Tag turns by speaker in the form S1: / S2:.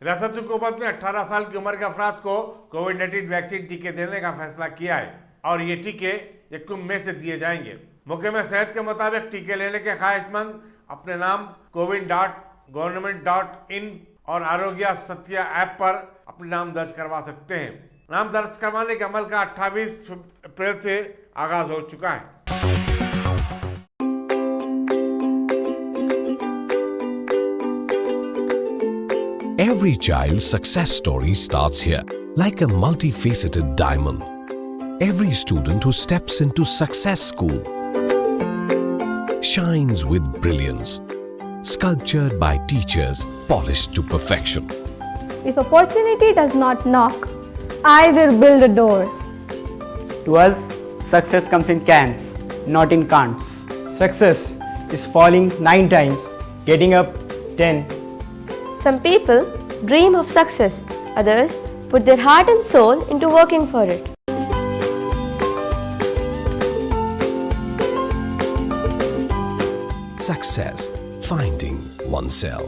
S1: रियासत हुकूमत ने 18 साल की उम्र के अफराद को कोविड-19 वैक्सीन टीके देने का फैसला किया है और ये टीके 1 मई से दिए जाएंगे। महकमे सेहत के मुताबिक टीके लेने के ख्वाहिशमंद अपने नाम cowin.government.in और आरोग्य सत्या ऐप पर अपने नाम दर्ज करवा सकते हैं। नाम दर्ज करवाने के अमल का 28 अप्रैल से आगाज हो चुका है।
S2: Every child's success story starts here, like a multifaceted diamond. Every student who steps into Success School shines with brilliance, sculptured by teachers polished to perfection.
S3: If opportunity does not knock, I will build a door.
S4: To us, success comes in cans, not in can'ts.
S5: Success is falling 9 times, getting up 10.
S6: Some people dream of success, others put their heart and soul into working for it.
S2: Success, finding oneself.